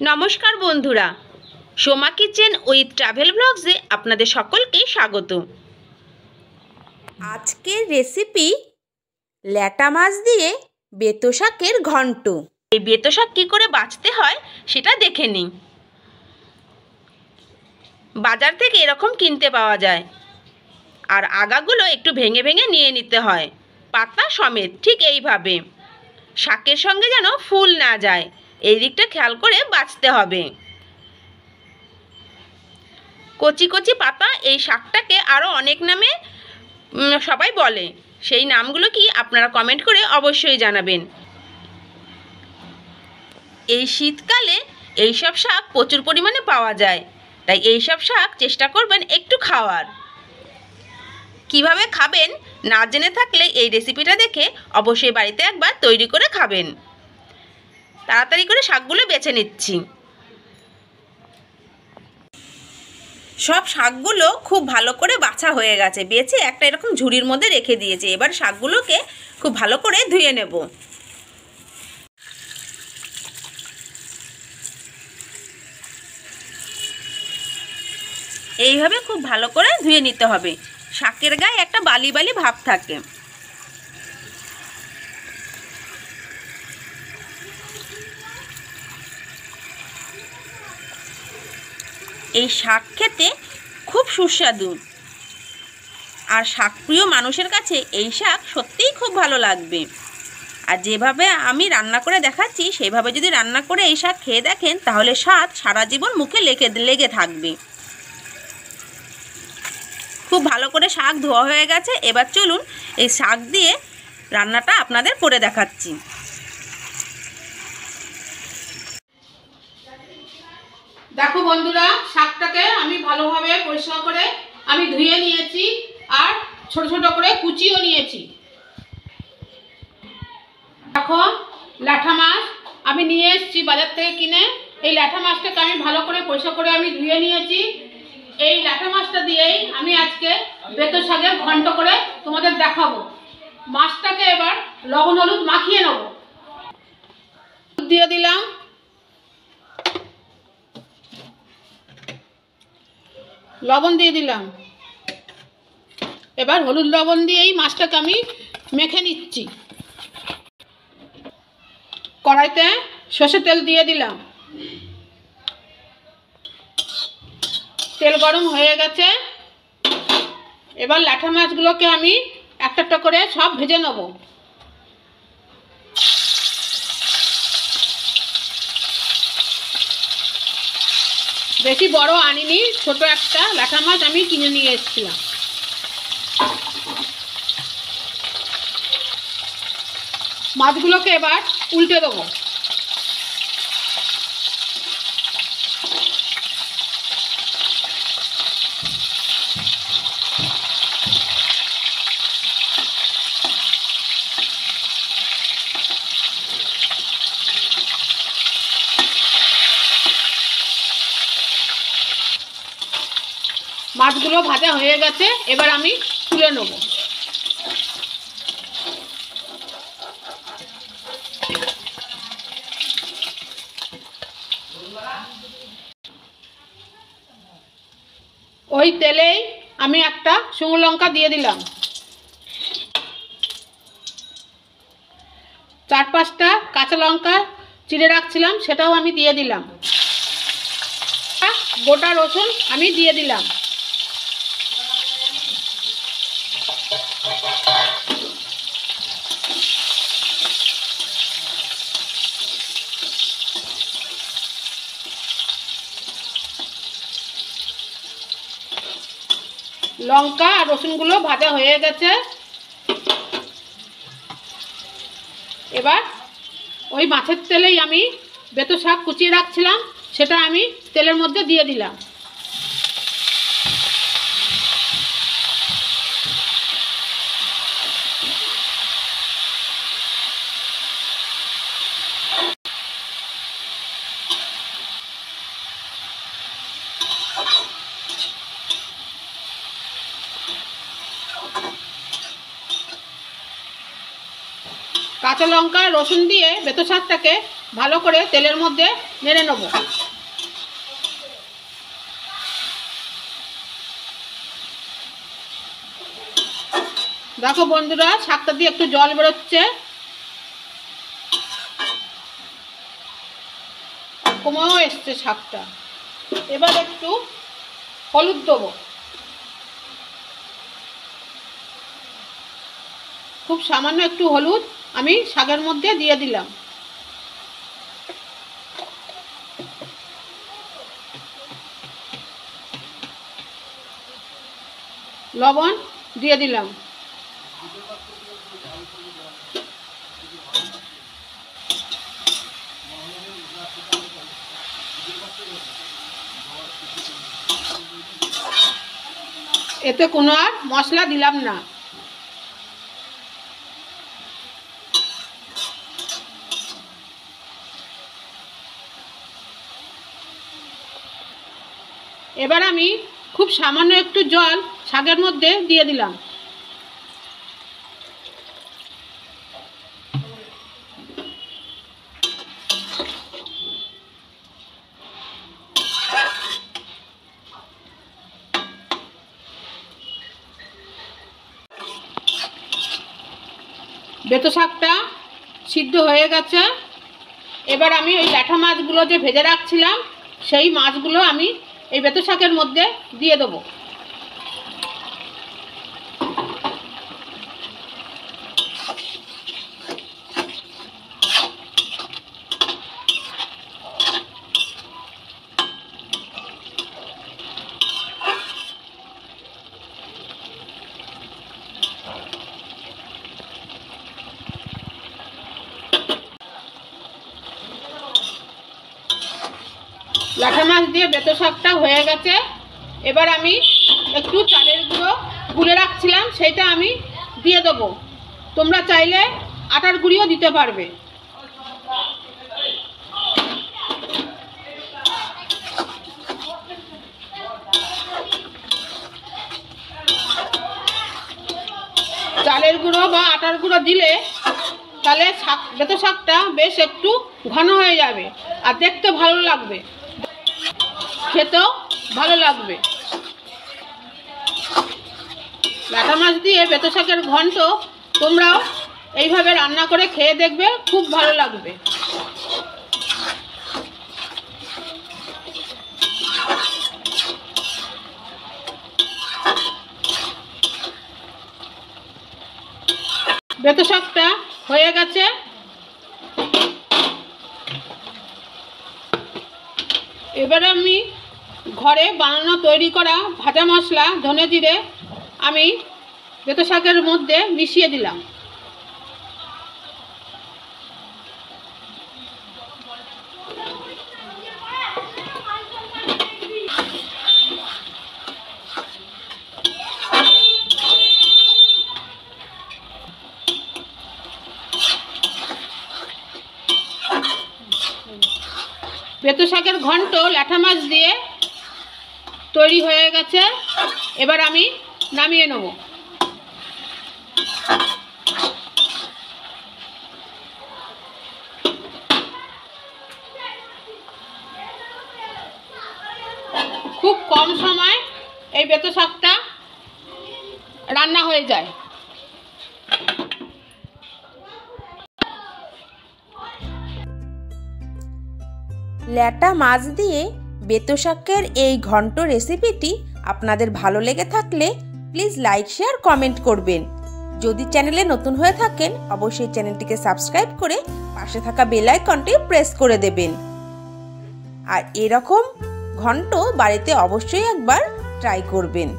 নমস্কার বন্ধুরা, Soma kitchen with travel ব্লগসে আপনাদের সকলকে স্বাগত। আজকের রেসিপি ল্যাটা মাছ দিয়ে বেতো শাকের ঘন্ট। এই বেতো শাক কী করে বাছতে হয় সেটা দেখে নিই। বাজার থেকে এরকম কিনতে পাওয়া যায়, আর আগাগুলো একটু ভেঙে ভেঙে নিয়ে নিতে হয়, পাতা সমেত। ঠিক এইভাবে শাকের সঙ্গে যেন ফুল না যায়, এই দিকটা খেয়াল করে বাছতে হবে। কচি কচি পাতা এই শাকটাকে আরও অনেক নামে সবাই বলে, সেই নামগুলো কি আপনারা কমেন্ট করে অবশ্যই জানাবেন। এই শীতকালে এইসব শাক প্রচুর পরিমাণে পাওয়া যায়, তাই এইসব শাক চেষ্টা করবেন একটু খাওয়ার। কিভাবে খাবেন না জেনে থাকলে এই রেসিপিটা দেখে অবশ্যই বাড়িতে একবার তৈরি করে খাবেন। তাড়াতাড়ি করে শাকগুলো বেছে নিচ্ছি। সব শাকগুলো খুব ভালো করে বাছা হয়ে গেছে, বেছে একটা এরকম ঝুড়ির মধ্যে রেখে দিয়েছে। এবার শাকগুলোকে খুব ভালো করে ধুয়ে নেব। এইভাবে খুব ভালো করে ধুয়ে নিতে হবে, শাকের গায়ে একটা বালি বালি ভাব থাকে। এই শাক খেতে খুব সুস্বাদু, আর শাকপ্রিয় মানুষের কাছে এই শাক সত্যিই খুব ভালো লাগবে। আর যেভাবে আমি রান্না করে দেখাচ্ছি সেইভাবে যদি রান্না করে এই শাক খেয়ে দেখেন, তাহলে স্বাদ সারা জীবন মুখে লেগে থাকবে। খুব ভালো করে শাক ধোয়া হয়ে গেছে। এবার চলুন এই শাক দিয়ে রান্নাটা আপনাদের করে দেখাচ্ছি। দেখো বন্ধুরা, শাকটাকে আমি ভালোভাবে পরিষ্কার করে আমি ধুয়ে নিয়েছি, আর ছোট ছোট করে কুচিও নিয়েছি। দেখো, ল্যাঠা মাছ আমি নিয়ে এসেছি বাজার থেকে কিনে। এই ল্যাঠা মাছটাকে আমি ভালো করে পরিষ্কার করে আমি ধুয়ে নিয়েছি। এই ল্যাঠা মাছটা দিয়েই আমি আজকে বেতো শাকের ঘন্ট করে তোমাদের দেখাবো। মাছটাকে এবার লবণ হলুদ মাখিয়ে নেব। দিয়ে দিলাম, লবণ দিয়ে দিলাম। এবার হলুদ লবণ দিয়েই মাছটাকে আমি মেখে নিচ্ছি। কড়াইতে সর্ষের তেল দিয়ে দিলাম। তেল গরম হয়ে গেছে। এবার ল্যাঠা মাছগুলোকে আমি একটা একটা করে সব ভেজে নেব। বেশি বড় আনিনি, ছোট একটা ল্যাঠা মাছ আমি কিনে নিয়ে এসেছিলাম। মাছগুলোকে এবার উল্টে দেবো। মাছগুলো ভাজা হয়ে গেছে, এবার আমি তুলে নেব। ওই তেলেই আমি একটা শুকনো লঙ্কা দিয়ে দিলাম। 4-5টা কাঁচা লঙ্কা চিড়ে রাখছিলাম, সেটাও আমি দিয়ে দিলাম। গোটা রসুন আমি দিয়ে দিলাম। লঙ্কা আর রসুনগুলো ভাজা হয়ে গেছে। এবার ওই মাছের তেলেই আমি বেতো শাক কুচিয়ে রাখছিলাম, সেটা আমি তেলের মধ্যে দিয়ে দিলাম। কাঁচা লঙ্কা রসুন দিয়ে বেতো শাকটাকে ভালো করে তেলের মধ্যে নেড়ে নেব। দেখো বন্ধুরা, শাকটা দিয়ে একটু জল বেরোচ্ছে, কমেও এসছে শাকটা। এবার একটু হলুদ দেবো, খুব সামান্য একটু হলুদ আমি শাকের মধ্যে দিয়ে দিলাম। লবণ দিয়ে দিলাম। এতে কোনো আর মশলা দিলাম না। এবার আমি খুব সামান্য একটু জল শাকের মধ্যে দিয়ে দিলাম। বেতো শাকটা সিদ্ধ হয়ে গেছে। এবার আমি ওই ল্যাঠা মাছগুলো যে ভেজে রাখছিলাম সেই মাছগুলো আমি এই বেতো শাকের মধ্যে দিয়ে দেবো। লাঠা মাছ দিয়ে বেতো শাকটা হয়ে গেছে। এবার আমি একটু চালের গুঁড়ো গুলে রাখছিলাম, সেটা আমি দিয়ে দেবো। তোমরা চাইলে আটার গুঁড়িও দিতে পারবে। চালের গুঁড়ো বা আটার গুঁড়ো দিলে তাহলে বেতো শাকটা বেশ একটু ঘন হয়ে যাবে আর দেখতে ভালো লাগবে, খেতেও ভালো লাগবে। ল্যাঠা মাছ দিয়ে বেতো শাকের ঘন্ট তোমরাও এইভাবে রান্না করে খেয়ে দেখবে, খুব ভালো লাগবে। বেতো শাকটা হয়ে গেছে। এবারে আমি ঘরে বানানো তৈরি করা ভাজা মশলা ধনে জিরে আমি বেতো শাকের মধ্যে মিশিয়ে দিলাম। বেতো শাকের ঘন্ট ল্যাঠা মাছ দিয়ে তৈরি হয়ে গেছে। এবার আমি নামিয়ে নেব। খুব কম সময় এই বেতো শাকটা রান্না হয়ে যায়। ল্যাটা মাছ দিয়ে বেতো শাকের এই ঘন্ট রেসিপিটি আপনাদের ভালো লেগে থাকলে প্লিজ লাইক শেয়ার কমেন্ট করবেন। যদি চ্যানেলে নতুন হয়ে থাকেন অবশ্যই চ্যানেলটিকে সাবস্ক্রাইব করে পাশে থাকা বেল আইকনটি প্রেস করে দেবেন। আর এরকম ঘন্ট বাড়িতে অবশ্যই একবার ট্রাই করবেন।